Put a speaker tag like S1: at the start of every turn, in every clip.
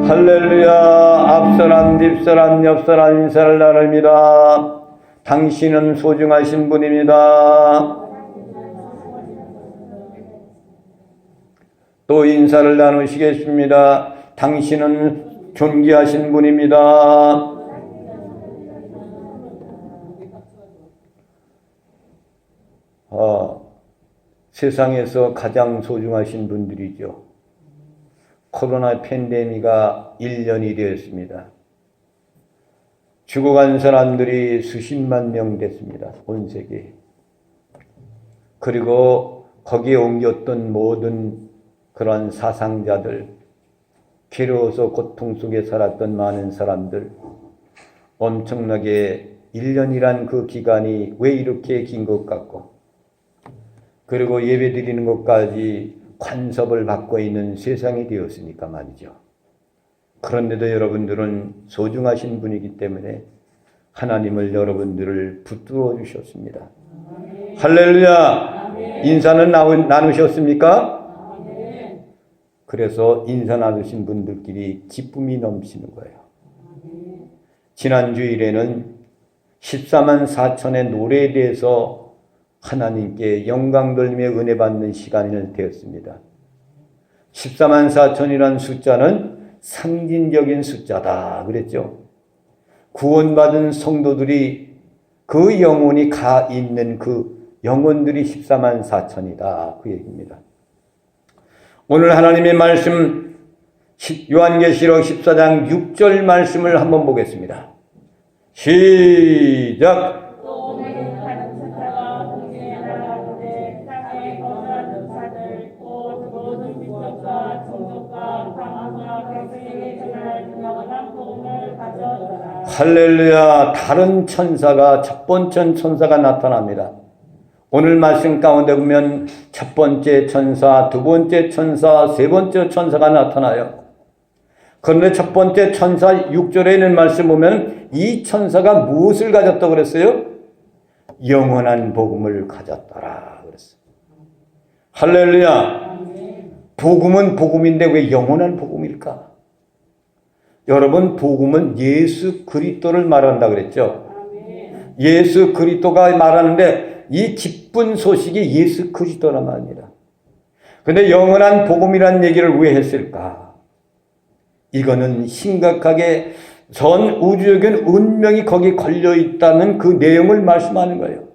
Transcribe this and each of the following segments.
S1: 할렐루야. 앞사람 뒷사람 옆사람 인사를 나눕니다. 당신은 소중하신 분입니다. 또 인사를 나누시겠습니다. 당신은 존귀하신 분입니다. 세상에서 가장 소중하신 분들이죠. 코로나 팬데믹이 1년이 되었습니다. 죽어간 사람들이 수십만 명 됐습니다. 온 세계에. 그리고 거기에 옮겼던 모든 그런 사상자들, 괴로워서 고통 속에 살았던 많은 사람들, 엄청나게 1년이란 그 기간이 왜 이렇게 긴 것 같고, 그리고 예배 드리는 것까지 간섭을 받고 있는 세상이 되었으니까 말이죠. 그런데도 여러분들은 소중하신 분이기 때문에 하나님을 여러분들을 붙들어 주셨습니다. 할렐루야. 인사는 나누셨습니까? 그래서 인사 나누신 분들끼리 기쁨이 넘치는 거예요. 지난 주일에는 14만 4천의 노래에 대해서 하나님께 영광 돌리며 은혜 받는 시간이 되었습니다. 14만 4천이라는 숫자는 상징적인 숫자다 그랬죠. 구원받은 성도들이 그 영혼이 가 있는 그 영혼들이 14만 4천이다 그 얘기입니다. 오늘 하나님의 말씀 요한계시록 14장 6절 말씀을 한번 보겠습니다. 시작. 할렐루야. 다른 천사가, 첫 번째 천사가 나타납니다. 오늘 말씀 가운데 보면 첫 번째 천사, 두 번째 천사, 세 번째 천사가 나타나요. 그런데 첫 번째 천사 6절에 있는 말씀 보면 이 천사가 무엇을 가졌다고 그랬어요? 영원한 복음을 가졌더라 그랬어요. 할렐루야. 복음은 복음인데 왜 영원한 복음일까? 여러분, 복음은 예수 그리스도를 말한다 그랬죠. 예수 그리스도가 말하는데 이 기쁜 소식이 예수 그리스도란 말입니다. 그런데 영원한 복음이라는 얘기를 왜 했을까? 이거는 심각하게 전 우주적인 운명이 거기 걸려 있다는 그 내용을 말씀하는 거예요.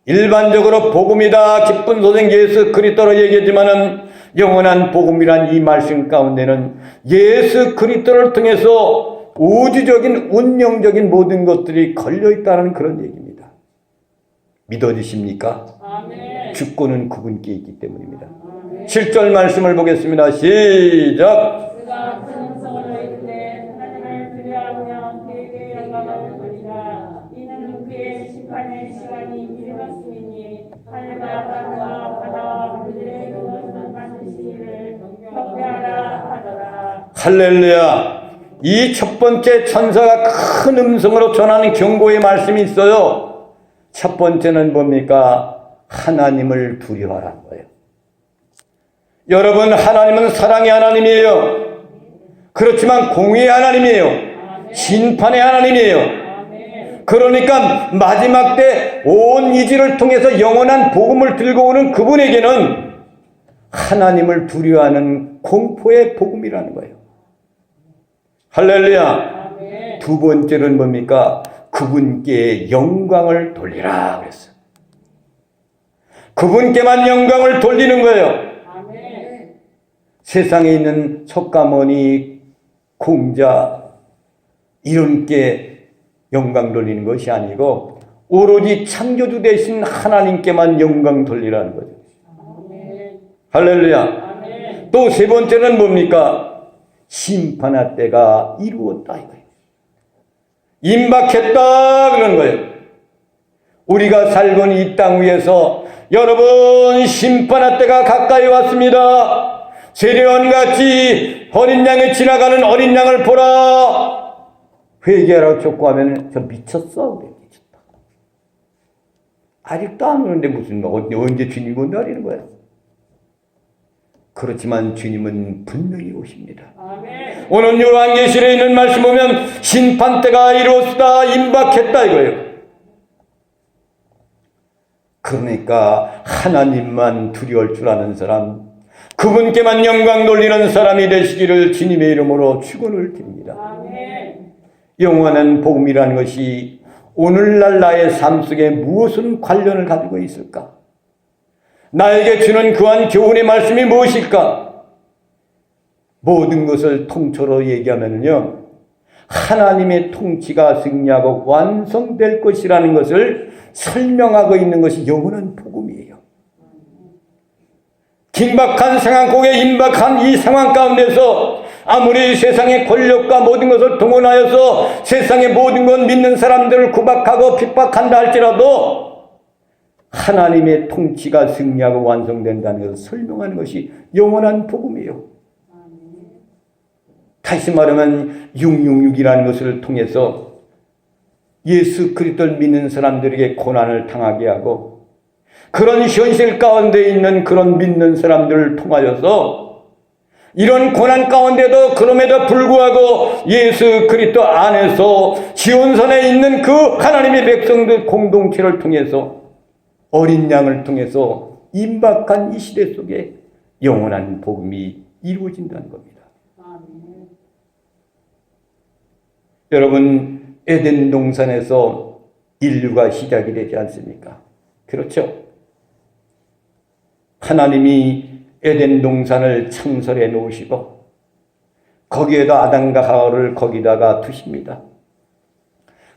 S1: 일반적으로 복음이다, 기쁜 소식 예수 그리스도로 얘기하지만은 영원한 복음이란 이 말씀 가운데는 예수 그리스도를 통해서 우주적인 운명적인 모든 것들이 걸려 있다는 그런 얘기입니다. 믿어지십니까? 아멘. 주권은 그분께 있기 때문입니다. 아멘. 7절 말씀을 보겠습니다. 시작. 그가 큰 음성으로 이르되 하나님을 두려워하며 그에게 영광을 돌리라. 이는 그의 심판의 시간이 이르렀음이니 하늘과 땅과 바다와 그들의 그것은 만드시기를 경배하라 하더라. 할렐루야. 이 첫 번째 천사가 큰 음성으로 전하는 경고의 말씀이 있어요. 첫 번째는 뭡니까? 하나님을 두려워하라는 거예요. 여러분, 하나님은 사랑의 하나님이에요. 그렇지만 공의의 하나님이에요. 심판의 하나님이에요. 그러니까 마지막 때 온 이지를 통해서 영원한 복음을 들고 오는 그분에게는 하나님을 두려워하는 공포의 복음이라는 거예요. 할렐루야. 두 번째는 뭡니까? 그분께 영광을 돌리라 그랬어요. 그분께만 영광을 돌리는 거예요. 세상에 있는 촉가머니, 공자 이런 게 영광 돌리는 것이 아니고 오로지 창조주 되신 하나님께만 영광 돌리라는 거죠. 할렐루야. 또 세 번째는 뭡니까? 심판할 때가 이루었다 이거예요. 임박했다 그런 거예요. 우리가 살고 있는 이 땅 위에서 여러분 심판할 때가 가까이 왔습니다. 세례원같이 어린 양이 지나가는 어린 양을 보라. 회개하라고 촉구하면 저 미쳤어? 그래, 미쳤다. 아직도 안 오는데 무슨 언제 주님이 온다 그러는 거야? 그렇지만 주님은 분명히 오십니다. 아멘. 오늘 요한계시록에 있는 말씀 보면 심판 때가 이루었다 임박했다 이거예요. 그러니까 하나님만 두려울 줄 아는 사람, 그분께만 영광 돌리는 사람이 되시기를 주님의 이름으로 축원을 드립니다. 아멘. 영원한 복음이라는 것이 오늘날 나의 삶 속에 무엇은 관련을 가지고 있을까? 나에게 주는 그한 교훈의 말씀이 무엇일까? 모든 것을 통째로 얘기하면요, 하나님의 통치가 승리하고 완성될 것이라는 것을 설명하고 있는 것이 영원한 복음이에요. 긴박한 상황 속에 임박한 이 상황 가운데서 아무리 세상의 권력과 모든 것을 동원하여서 세상의 모든 것 믿는 사람들을 구박하고 핍박한다 할지라도 하나님의 통치가 승리하고 완성된다는 것을 설명하는 것이 영원한 복음이에요. 다시 말하면 666이라는 것을 통해서 예수 그리스도를 믿는 사람들에게 고난을 당하게 하고 그런 현실 가운데 있는 그런 믿는 사람들을 통하여서 이런 고난 가운데도 그럼에도 불구하고 예수 그리스도 안에서 지온선에 있는 그 하나님의 백성들 공동체를 통해서 어린 양을 통해서 임박한 이 시대 속에 영원한 복음이 이루어진다는 겁니다. 아멘. 여러분, 에덴 동산에서 인류가 시작이 되지 않습니까? 그렇죠? 하나님이 에덴 동산을 창설해 놓으시고 거기에다 아담과 하와를 거기다가 두십니다.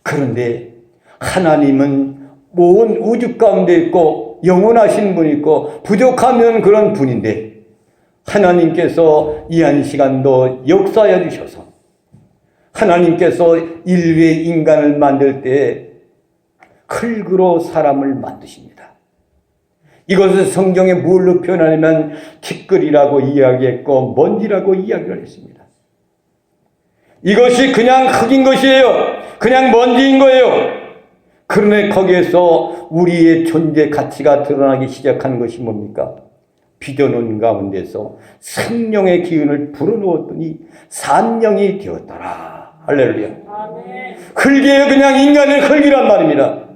S1: 그런데 하나님은 온 우주 가운데 있고 영원하신 분이 있고 부족하면 그런 분인데 하나님께서 이 한 시간도 역사해 주셔서 하나님께서 인류의 인간을 만들 때 흙으로 사람을 만드십니다. 이것을 성경에 뭘로 표현하냐면 티끌이라고 이야기했고 먼지라고 이야기를 했습니다. 이것이 그냥 흙인 것이에요. 그냥 먼지인 거예요. 그런데 거기에서 우리의 존재 가치가 드러나기 시작한 것이 뭡니까? 빚어놓은 가운데서 생명의 기운을 불어넣었더니 산령이 되었더라. 할렐루야. 아멘. 흙이에요. 그냥 인간은 흙이란 말입니다.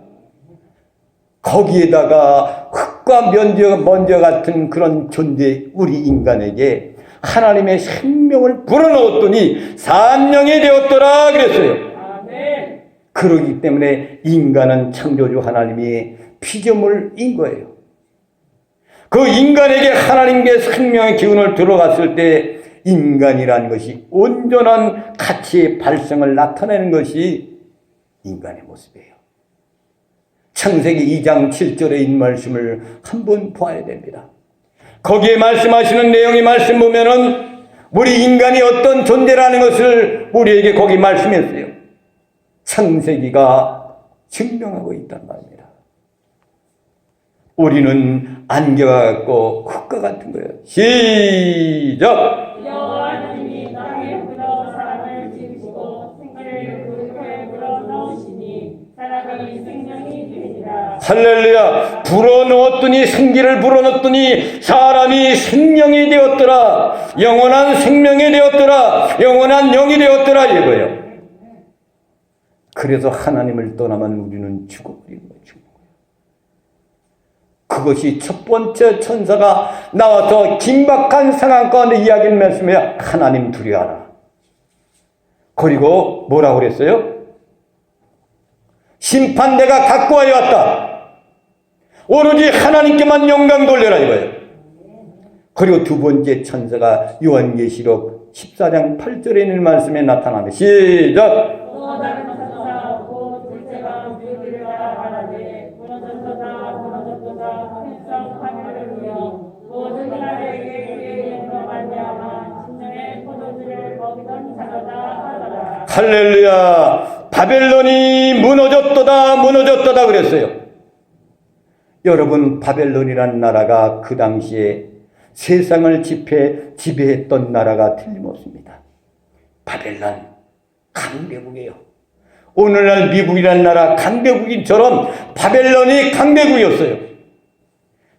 S1: 거기에다가 흙과 먼지 같은 그런 존재 우리 인간에게 하나님의 생명을 불어넣었더니 산령이 되었더라 그랬어요. 아멘. 그러기 때문에 인간은 창조주 하나님의 피조물인 거예요. 그 인간에게 하나님의 생명의 기운을 들어갔을 때 인간이라는 것이 온전한 가치의 발성을 나타내는 것이 인간의 모습이에요. 창세기 2장 7절에 있는 말씀을 한번 봐야 됩니다. 거기에 말씀하시는 내용의 말씀 보면은 우리 인간이 어떤 존재라는 것을 우리에게 거기 말씀했어요. 창세기가 증명하고 있단 말입니다. 우리는 안개와 같고 흙과 같은 거예요. 시작!
S2: 여호와님이 땅에 묻어 사람을 지으시고 생기를 그 흙에 불어 넣으시니 사람이 생명이 되니라.
S1: 할렐루야. 불어넣었더니 생기를 불어넣었더니 사람이 생명이 되었더라. 영원한 생명이 되었더라. 영원한 영이 되었더라 이거예요. 그래서 하나님을 떠나면 우리는 죽어버리는 거예요. 그것이 첫 번째 천사가 나와서 긴박한 상황 가운데 이야기를 말씀해야 하나님 두려워하라. 그리고 뭐라고 그랬어요? 심판대가 가까이 왔다. 오로지 하나님께만 영광 돌려라 이거예요. 그리고 두 번째 천사가 요한계시록 14장 8절에 있는 말씀에 나타납니다. 시작!
S2: 또 다른 천사가 곧 둘째가 무리를 말하되 무너졌도다 햇성 하늘을 위여 모든 나라에게 그의 영으로 말미암아 진정의 포도주를 먹이던 자라다 하더라.
S1: 할렐루야. 바벨론이 무너졌도다 그랬어요. 여러분, 바벨론이라는 나라가 그 당시에 세상을 지배했던 나라가 틀림없습니다. 바벨론 강대국이에요. 오늘날 미국이라는 나라 강대국인처럼 바벨론이 강대국이었어요.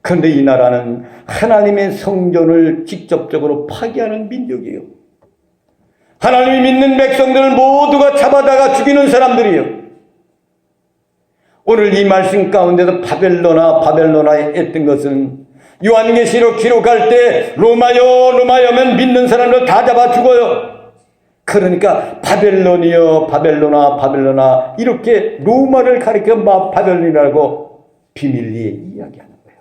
S1: 그런데 이 나라는 하나님의 성전을 직접적으로 파괴하는 민족이에요. 하나님이 믿는 백성들을 모두가 잡아다가 죽이는 사람들이에요. 오늘 이 말씀 가운데서 바벨로나에 했던 것은 요한계시록 기록할 때 로마여면 믿는 사람들 다 잡아 죽어요. 그러니까 바벨론이여 바벨로나 이렇게 로마를 가리켜 바벨론이라고 비밀리에 이야기하는 거예요.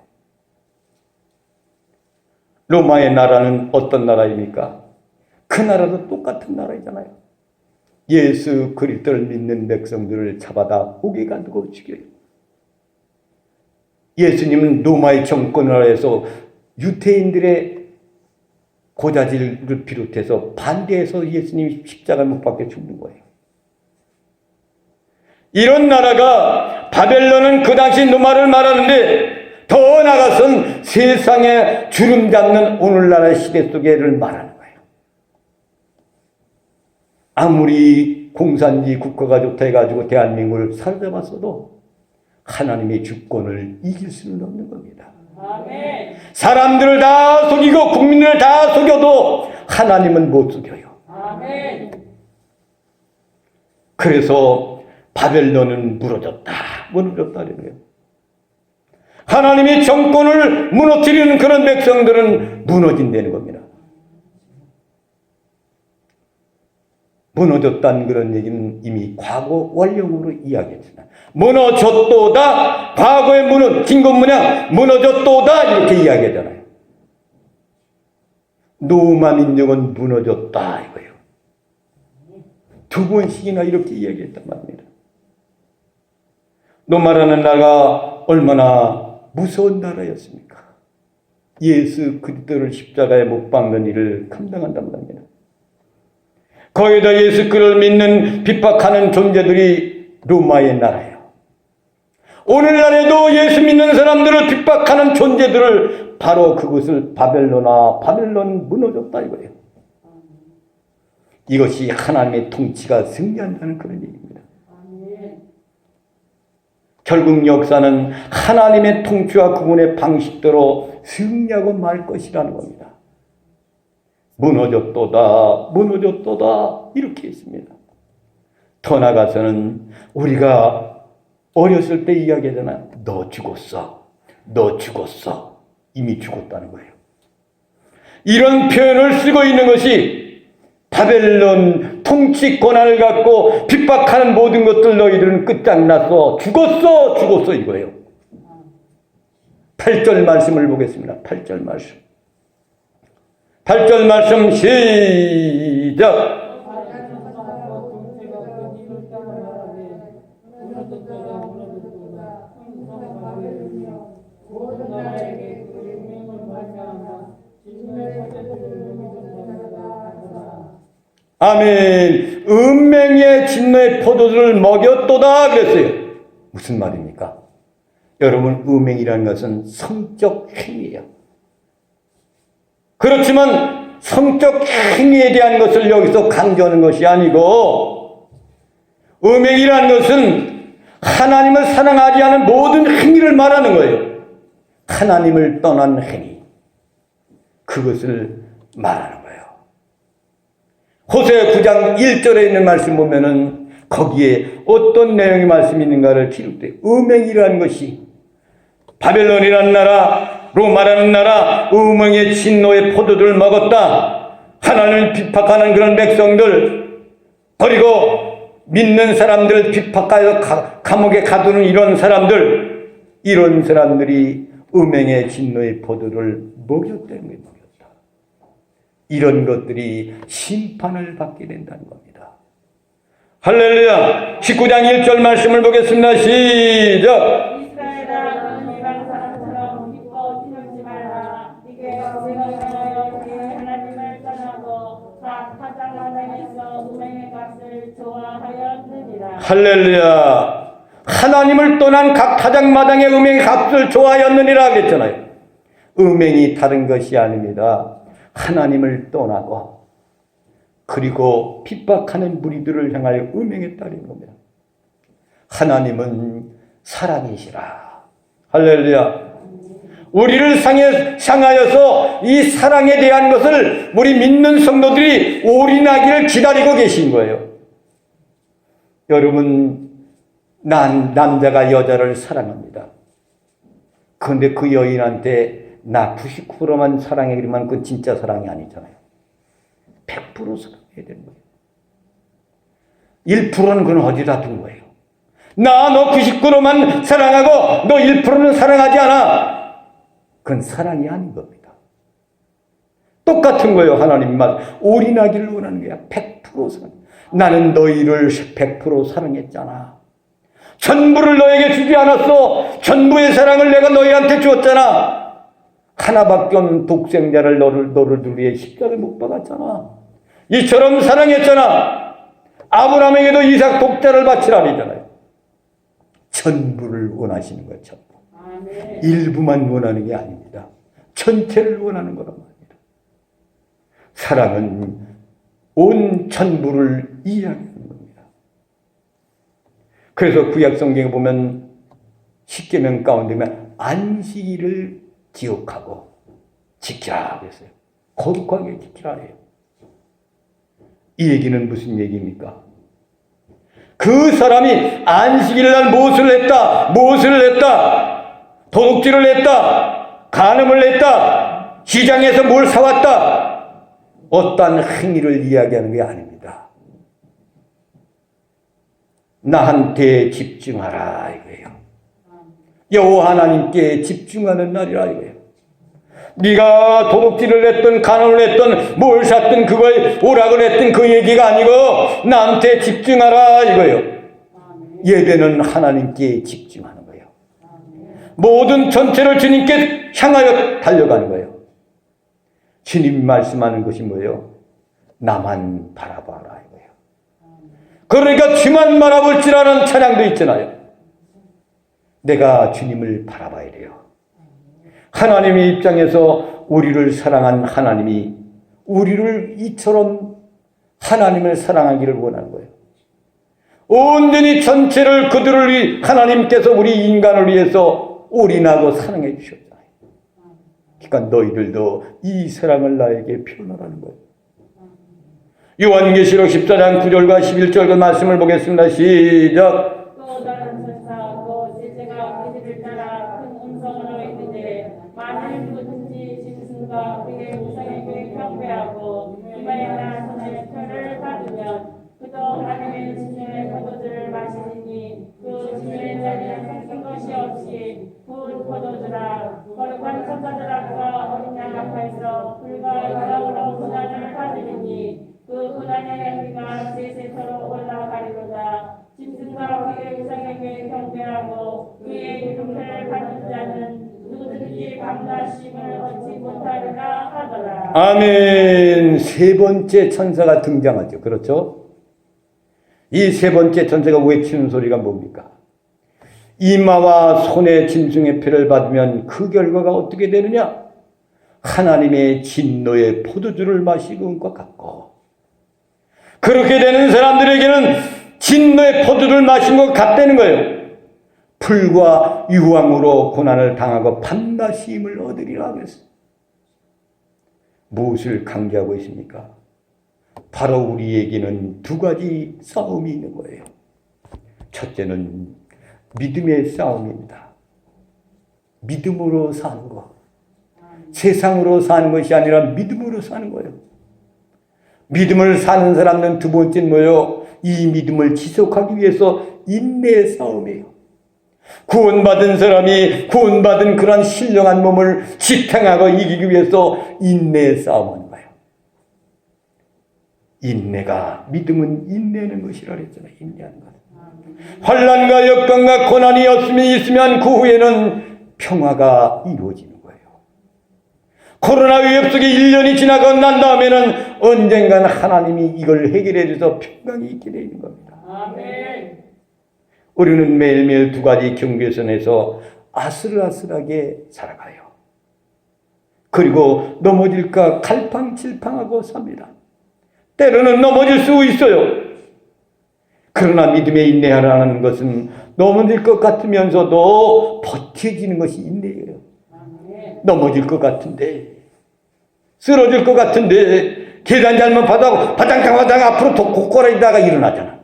S1: 로마의 나라는 어떤 나라입니까? 그 나라도 똑같은 나라이잖아요. 예수 그리스도를 믿는 백성들을 잡아다 옥에 가두고 죽여요. 예수님은 로마의 정권 아래에서 유대인들의 고자질을 비롯해서 반대해서 예수님이 십자가에 못 박혀 죽는 거예요. 이런 나라가 바벨론은 그 당시 로마를 말하는데 더 나아가선 세상에 주름 잡는 오늘날의 시대 속에를 말하는 거예요. 아무리 공산주의 국가가 좋다 해가지고 대한민국을 사로잡았어도 하나님의 주권을 이길 수는 없는 겁니다.
S2: 아멘.
S1: 사람들을 다 속이고 국민을 다 속여도 하나님은 못 속여요.
S2: 아멘.
S1: 그래서 바벨론은 무너졌다는 거예요. 하나님의 정권을 무너뜨리는 그런 백성들은 무너진다는 겁니다. 무너졌다는 그런 얘기는 이미 과거 원령으로 이야기했잖아요. 무너졌도다. 과거에 무너진 것 뭐냐? 무너졌도다. 이렇게 이야기하잖아요. 노마 민족은 무너졌다 이거예요. 두 번씩이나 이렇게 이야기했단 말입니다. 노마라는 나라가 얼마나 무서운 나라였습니까? 예수 그리스도를 십자가에 못 박는 일을 감당한단 말입니다. 거기다 예수 그리스도를 믿는 핍박하는 존재들이 로마의 나라예요. 오늘날에도 예수 믿는 사람들을 핍박하는 존재들을 바로 그것을 바벨론 무너졌다 이거예요. 이것이 하나님의 통치가 승리한다는 그런 얘기입니다. 결국 역사는 하나님의 통치와 그분의 방식대로 승리하고 말 것이라는 겁니다. 무너졌도다 이렇게 했습니다. 더 나아가서는 우리가 어렸을 때 이야기하잖아요. 너 죽었어. 이미 죽었다는 거예요. 이런 표현을 쓰고 있는 것이 바벨론 통치 권한을 갖고 핍박하는 모든 것들 너희들은 끝장났어. 죽었어 이거예요. 8절 말씀을 보겠습니다. 8절 말씀 시작. 아멘. 은맹의 진노의 포도주를 먹였도다 그랬어요. 무슨 말입니까? 여러분, 음행이라는 것은 성적 행위예요. 그렇지만 성적 행위에 대한 것을 여기서 강조하는 것이 아니고, 음행이라는 것은 하나님을 사랑하지 않은 모든 행위를 말하는 거예요. 하나님을 떠난 행위, 그것을 말하는 거예요. 호세 9장 1절에 있는 말씀 보면은 거기에 어떤 내용의 말씀이 있는가를 기록돼요. 음행이라는 것이 바벨론이라는 나라, 로마라는 나라, 음행의 진노의 포도주를 먹었다. 하나님을 핍박하는 그런 백성들, 그리고 믿는 사람들을 핍박하여 감옥에 가두는 이런 사람들이 음행의 진노의 포도를 먹였다는 거예요. 이런 것들이 심판을 받게 된다는 겁니다. 할렐루야. 19장 1절 말씀을 보겠습니다. 시작.
S2: 이스라엘아, 너는 이방 사람처럼 기뻐 뛰놀지 말라. 이게 내가 인하여 네 하나님을 떠나고 각 타작마당에서 음행의 값을 좋아하였느니라.
S1: 할렐루야. 하나님을 떠난 각 타작마당의 음행의 값을 좋아하였느니라 그랬잖아요. 음행이 다른 것이 아닙니다. 하나님을 떠나고 그리고 핍박하는 무리들을 향하여 음행했다는 겁니다. 하나님은 사랑이시라. 할렐루야. 우리를 향하여서 이 사랑에 대한 것을 우리 믿는 성도들이 올인하기를 기다리고 계신 거예요. 여러분, 난 남자가 여자를 사랑합니다. 그런데 그 여인한테 나 99%만 사랑해 그러면 그건 진짜 사랑이 아니잖아요. 100% 사랑해야 되는 거예요. 1%는 그건 어디다 둔 거예요. 나 너 99%만 사랑하고 너 1%는 사랑하지 않아. 그건 사랑이 아닌 겁니다. 똑같은 거예요. 하나님 말 올인하기를 원하는 거야. 100% 사랑. 나는 너희를 100% 사랑했잖아. 전부를 너에게 주지 않았어. 전부의 사랑을 내가 너희한테 주었잖아. 하나밖에 없는 독생자를 너를 위해 십자가에 못 박았잖아. 이처럼 사랑했잖아. 아브라함에게도 이삭 독자를 바치라니잖아요. 전부를 원하시는 거예요. 전부. 일부만 원하는 게 아닙니다. 전체를 원하는 거란 말입니다. 사랑은 온 전부를 이야기하는 겁니다. 그래서 구약 성경에 보면 십계명 가운데 안식일을 기억하고 지키라 그랬어요. 거룩하게 지키라 해요. 이 얘기는 무슨 얘기입니까? 그 사람이 안식일날 무엇을 했다? 도둑질을 했다. 간음을 했다. 시장에서 뭘 사왔다. 어떠한 행위를 이야기하는 게 아닙니다. 나한테 집중하라 이거예요. 여호와 하나님께 집중하는 날이라 이거예요. 네가 도둑질을 했든 간음을 했든 뭘 샀든 그걸 오락을 했든 그 얘기가 아니고 나한테 집중하라 이거예요. 예배는 하나님께 집중하는 거예요. 모든 전체를 주님께 향하여 달려가는 거예요. 주님이 말씀하는 것이 뭐예요? 나만 바라봐라 이거예요. 그러니까 주만 바라볼지라는 찬양도 있잖아요. 내가 주님을 바라봐야 돼요. 하나님의 입장에서 우리를 사랑한 하나님이 우리를 이처럼 하나님을 사랑하기를 원하는 거예요. 온전히 전체를 그들을 위해 하나님께서 우리 인간을 위해서 올인하고 사랑해 주셨잖아요. 그러니까 너희들도 이 사랑을 나에게 표현하라는 거예요. 요한계시록 14장 9절과 11절 그 말씀을 보겠습니다. 시작.
S2: 또 다른 천사하고 제자가 그들을 따라 큰 음성으로 이르되 만일 누구든지 짐승과 그의 우상에게 경배하고 이마에나 손에 표를 받으면 그도 하나님의 진노의 포도주를 마시니 그 진노의 잔에 생긴 것이 없이 그 포도주라. 거룩한 천사들 앞과 어린 양 앞에서 불과 영광으로 고난을 받으리니 그 고난의 향기가 세세토록 올라가리로다. 짐승과 그의 우상에게 경배하고 그의 이름을 받는 자는 누구든지 감나심을 얻지 못하리라 하더라.
S1: 아멘. 세 번째 천사가 등장하죠. 그렇죠? 이 세 번째 천사가 외치는 소리가 뭡니까? 이마와 손에 짐승의 표를 받으면 그 결과가 어떻게 되느냐? 하나님의 진노의 포도주를 마시는 것 같고, 그렇게 되는 사람들에게는 진노의 포도주를 마신 것 같다는 거예요. 불과 유황으로 고난을 당하고 밤낮이 힘을 얻으리라 그랬어요. 무엇을 강조하고 있습니까? 바로 우리에게는 두 가지 싸움이 있는 거예요. 첫째는 믿음의 싸움입니다. 믿음으로 사는 것. 세상으로 사는 것이 아니라 믿음으로 사는 거예요. 믿음을 사는 사람은 두 번째는 뭐예요? 이 믿음을 지속하기 위해서 인내의 싸움이에요. 구원받은 사람이 구원받은 그런 신령한 몸을 지탱하고 이기기 위해서 인내의 싸움하는 거예요. 인내가, 믿음은 인내하는 것이라 그랬잖아요. 인내하는 것. 환난과 역경과 고난이 있으면 그 후에는 평화가 이루어지는 거예요. 코로나 위협 속에 1년이 지나고 난 다음에는 언젠간 하나님이 이걸 해결해 줘서 평강이 있게 되는 겁니다.
S2: 아멘.
S1: 우리는 매일매일 두 가지 경계선에서 아슬아슬하게 살아가요. 그리고 넘어질까 갈팡질팡하고 삽니다. 때로는 넘어질 수 있어요. 그러나 믿음에 인내하라는 것은 넘어질 것 같으면서도 버텨지는 것이 인내예요. 넘어질 것 같은데, 쓰러질 것 같은데, 계단 잘못 받아고 바당바당 앞으로 곧걸어다가 일어나잖아.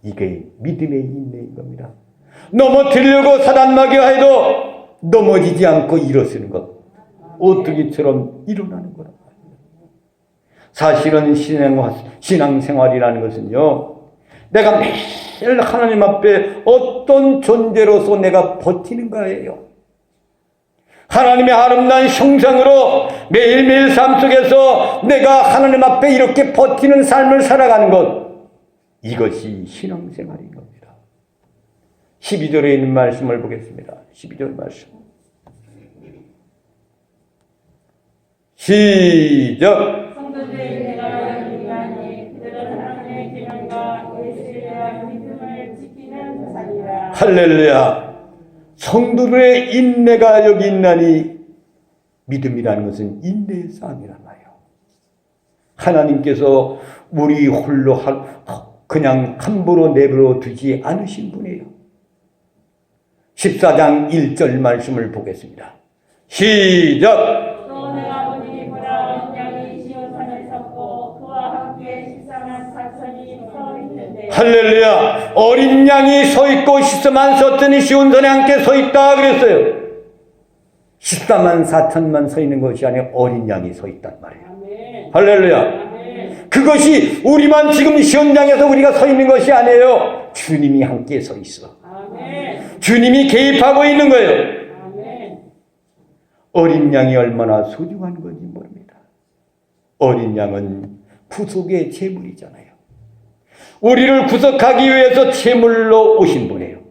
S1: 이게 믿음의 인내인 겁니다. 넘어뜨리려고 사단마귀 해도 넘어지지 않고 일어서는 것. 오뚜기처럼 일어나는 거란 말이에요. 사실은 신앙생활이라는 것은요, 내가 매일 하나님 앞에 어떤 존재로서 내가 버티는가예요. 하나님의 아름다운 형상으로 매일매일 삶 속에서 내가 하나님 앞에 이렇게 버티는 삶을 살아가는 것, 이것이 신앙생활인 겁니다. 12절에 있는 말씀을 보겠습니다. 12절 말씀. 시작.
S2: 성도들의 내가 여기까지 그들은 하나님의 계명과 예수에 대한 믿음을 지키는 자리라.
S1: 할렐루야. 성도들의 인내가 여기 있나니, 믿음이라는 것은 인내의 싸움이란 말이에요. 하나님께서 우리 홀로 그냥 함부로 내버려 두지 않으신 분이에요. 14장 1절 말씀을 보겠습니다. 시작.
S2: 또 내가 보니 보라 어린 양이 시온산을 섰고 그와 함께 14만 4천이 서 있는데.
S1: 할렐루야. 어린 양이 서 있고 14만 4천이 시온산에 함께 서 있다 그랬어요. 14만 4천만 서 있는 것이 아니라 어린 양이 서 있단 말이에요.
S2: 아멘.
S1: 할렐루야.
S2: 아멘.
S1: 그것이 우리만 지금 시온장에서 우리가 서 있는 것이 아니에요. 주님이 함께 서 있어.
S2: 아멘.
S1: 주님이 개입하고 있는 거예요.
S2: 아멘.
S1: 어린 양이 얼마나 소중한 건지 모릅니다. 어린 양은 구속의 제물이잖아요. 우리를 구속하기 위해서 제물로 오신 분이에요.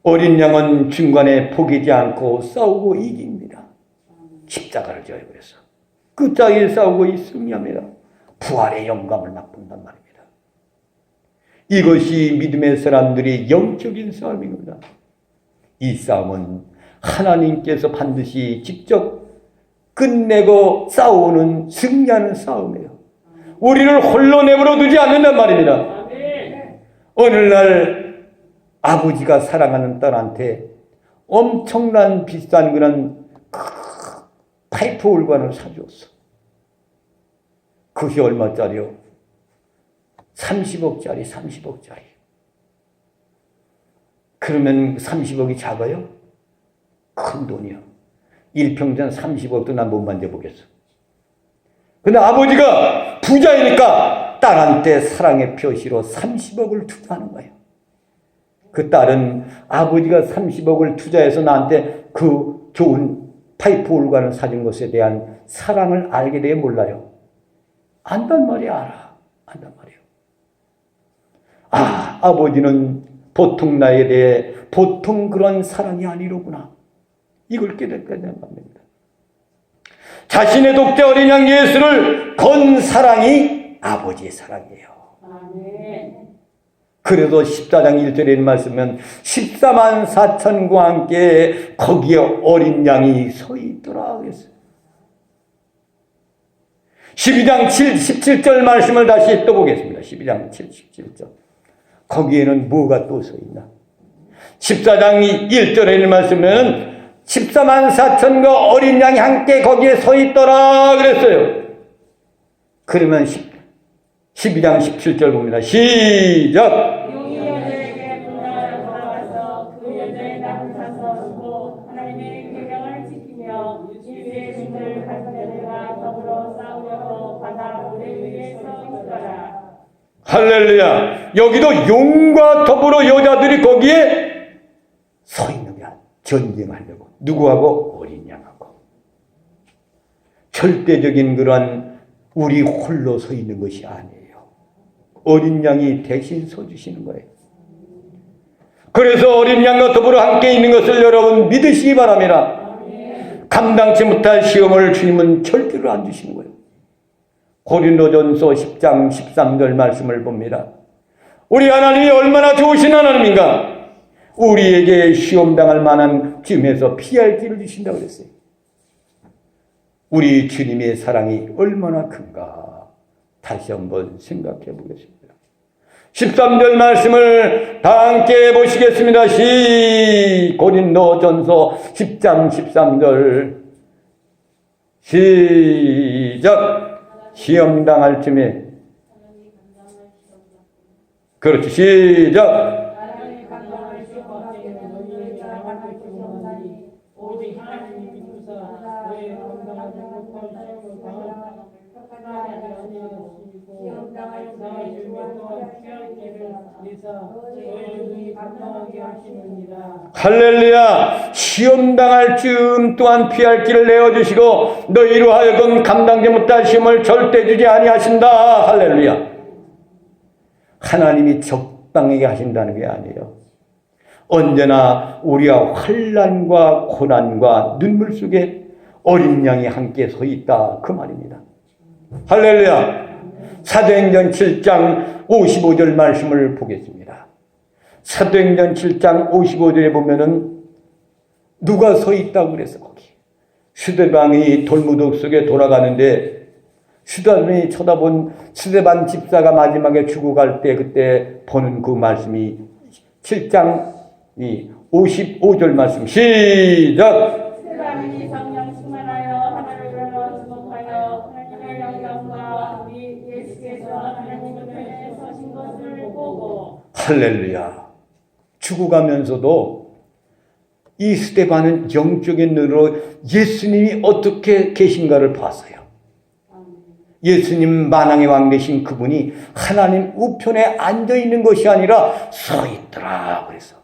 S1: 어린 양은 중간에 포기지 않고 싸우고 이깁니다. 십자가를 져요. 그래서 끝자리에 싸우고 승리합니다. 부활의 영광을 맛본단 말입니다. 이것이 믿음의 사람들이 영적인 싸움입니다. 이 싸움은 하나님께서 반드시 직접 끝내고 싸우는 승리하는 싸움이에요. 우리를 홀로 내버려 두지 않는단 말입니다.
S2: 아멘.
S1: 오늘날 아버지가 사랑하는 딸한테 엄청난 비싼 그런 파이프 올관을 사주었어. 그게 얼마짜리요? 30억짜리, 30억짜리. 그러면 30억이 작아요? 큰 돈이요. 일평생 30억도 난 못 만져보겠어. 근데 아버지가 부자이니까 딸한테 사랑의 표시로 30억을 투자하는 거예요. 그 딸은 아버지가 30억을 투자해서 나한테 그 좋은 파이프 올관을 사준 것에 대한 사랑을 알게 돼 몰라요? 안단 말이야. 알아. 안단 말이에요. 아, 아버지는 보통 나에 대해 보통 그런 사랑이 아니로구나. 이걸 깨닫게 되는 겁니다. 자신의 독자 어린 양 예수를 건 사랑이 아버지의 사랑이에요.
S2: 아멘.
S1: 그래도 14장 1절에 있는 말씀은 14만 4천과 함께 거기에 어린 양이 서 있더라 그랬어요. 12장 17절 말씀을 다시 또 보겠습니다. 12장 17절. 거기에는 뭐가 또 서 있나? 14장 1절에 있는 말씀은 14만 4천과 어린 양이 함께 거기에 서 있더라 그랬어요. 그러면 12장 17절 봅니다. 시작.
S2: 용이 여자에게 돌아와서 그 여자의 남은 사서 주고 하나님의 계명을 지키며 주의 증거를 가진 자들과 더불어 싸우려고 바다 모래 위에 서 있더라.
S1: 할렐루야. 여기도 용과 더불어 여자들이 거기에 서 있는 거야. 전쟁하려고. 누구하고? 어린 양하고. 절대적인 그런 우리 홀로 서 있는 것이 아니에요. 어린 양이 대신 서주시는 거예요. 그래서 어린 양과 더불어 함께 있는 것을 여러분 믿으시기 바랍니다. 감당치 못할 시험을 주님은 절대로 안 주시는 거예요. 고린도전서 10장 13절 말씀을 봅니다. 우리 하나님이 얼마나 좋으신 하나님인가? 우리에게 시험당할 만한 쯤에서 피할 길을 주신다고 그랬어요. 우리 주님의 사랑이 얼마나 큰가? 다시 한번 생각해 보겠습니다. 13절 말씀을 다 함께 보시겠습니다. 고린도전서 10장 13절 시작. 시험 당할 쯤에, 그렇지, 시작. 할렐루야. 시험당할 즈음 또한 피할 길을 내어주시고 너희로 하여금 감당지 못할 시험을 절대 주지 아니하신다. 할렐루야. 하나님이 적당하게 하신다는 게 아니에요. 언제나 우리가 환난과 고난과 눈물 속에 어린 양이 함께 서 있다, 그 말입니다. 할렐루야. 사도행전 7장 55절 말씀을 보겠습니다. 사도행전 7장 55절에 보면은 누가 서 있다고 그래서 거기 스데반이 돌무덤 속에 돌아가는데 스데반이 쳐다본 스데반 집사가 마지막에 죽어갈 때 그때 보는 그 말씀이 7장 55절 말씀 시작.
S2: 스데반이 성령 충만하여 하나님으로 주목하여 하나님의 영광과 우리 예수께서 하나님 앞에 서신 것을 보고.
S1: 할렐루야. 죽어가면서도 이 스데반은 영적인 눈으로 예수님이 어떻게 계신가를 봤어요. 예수님 만왕의 왕 되신 그분이 하나님 우편에 앉아있는 것이 아니라 서 있더라 그래서.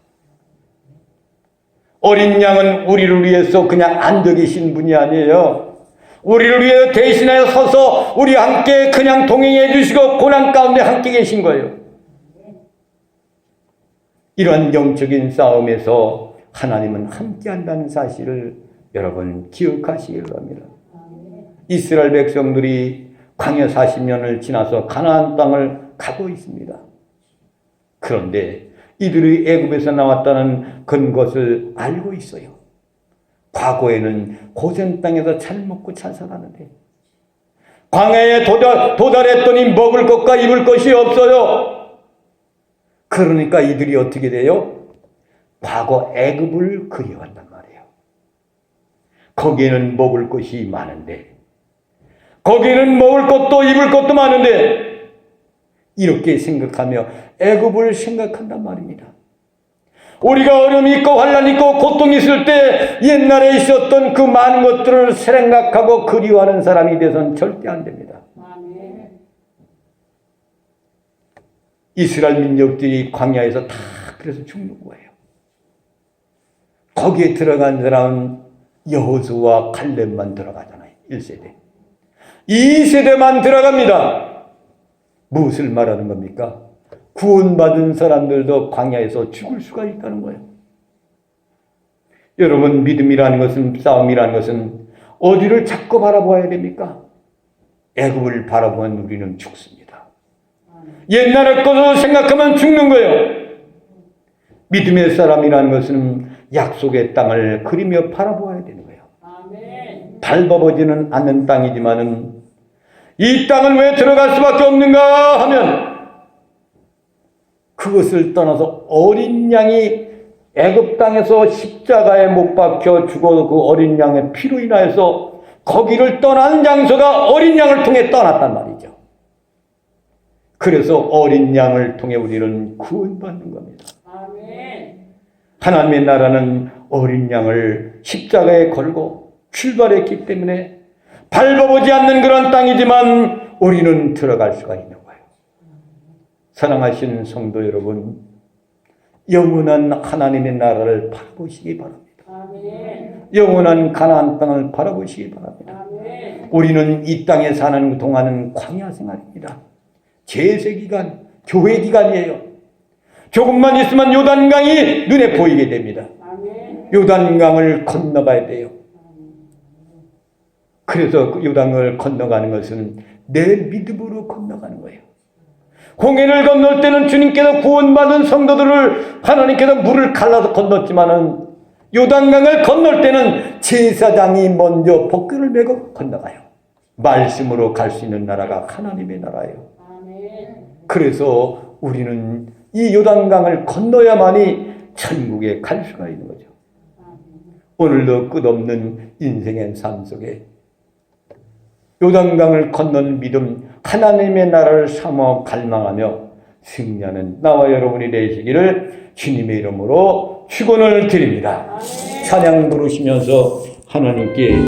S1: 어린 양은 우리를 위해서 그냥 앉아 계신 분이 아니에요. 우리를 위해 대신하여 서서 우리 함께 그냥 동행해 주시고 고난 가운데 함께 계신 거예요. 이러한 영적인 싸움에서 하나님은 함께 한다는 사실을 여러분 기억하시길 바랍니다. 이스라엘 백성들이 광야 40년을 지나서 가나안 땅을 가고 있습니다. 그런데 이들이 애굽에서 나왔다는 것을 알고 있어요. 과거에는 고센 땅에서 잘 먹고 잘 살았는데 광야에 도달했더니 먹을 것과 입을 것이 없어요. 그러니까 이들이 어떻게 돼요? 과거 애굽을 그리워한단 말이에요. 거기에는 먹을 것이 많은데, 거기에는 먹을 것도 입을 것도 많은데, 이렇게 생각하며 애굽을 생각한단 말입니다. 우리가 어려움이 있고 환난이 있고 고통이 있을 때 옛날에 있었던 그 많은 것들을 생각하고 그리워하는 사람이 돼서는 절대 안 됩니다. 이스라엘 민족들이 광야에서 다 그래서 죽는 거예요. 거기에 들어간 사람은 여호수아와 칼렙만 들어가잖아요. 1세대. 2세대만 들어갑니다. 무엇을 말하는 겁니까? 구원받은 사람들도 광야에서 죽을 수가 있다는 거예요. 여러분, 믿음이라는 것은, 싸움이라는 것은 어디를 자꾸 바라봐야 됩니까? 애굽을 바라보면 우리는 죽습니다. 옛날의 것을 생각하면 죽는 거예요. 믿음의 사람이라는 것은 약속의 땅을 그리며 바라보아야 되는 거예요. 아멘. 밟아보지는 않는 땅이지만은 이 땅은 왜 들어갈 수밖에 없는가 하면 그것을 떠나서 어린 양이 애굽 땅에서 십자가에 못 박혀 죽어 그 어린 양의 피로 인하여서 거기를 떠난 장소가 어린 양을 통해 떠났단 말이죠. 그래서 어린 양을 통해 우리는 구원받는 겁니다. 아멘. 하나님의 나라는 어린 양을 십자가에 걸고 출발했기 때문에 밟아보지 않는 그런 땅이지만 우리는 들어갈 수가 있는 거예요. 사랑하시는 성도 여러분, 영원한 하나님의 나라를 바라보시기 바랍니다. 아멘. 영원한 가나안 땅을 바라보시기 바랍니다. 아멘. 우리는 이 땅에 사는 동안은 광야 생활입니다. 제세기간, 교회기간이에요. 조금만 있으면 요단강이 눈에 보이게 됩니다. 요단강을 건너가야 돼요. 그래서 그 요단강을 건너가는 것은 내 믿음으로 건너가는 거예요. 홍해를 건널 때는 주님께서 구원받은 성도들을 하나님께서 물을 갈라서 건넜지만은 요단강을 건널 때는 제사장이 먼저 복귀를 메고 건너가요. 말씀으로 갈 수 있는 나라가 하나님의 나라예요. 그래서 우리는 이 요단강을 건너야만이 천국에 갈 수가 있는 거죠. 오늘도 끝없는 인생의 삶 속에 요단강을 건넌 믿음, 하나님의 나라를 삼아 갈망하며 승리하는 나와 여러분이 되시기를 주님의 이름으로 축원을 드립니다. 찬양 부르시면서 하나님께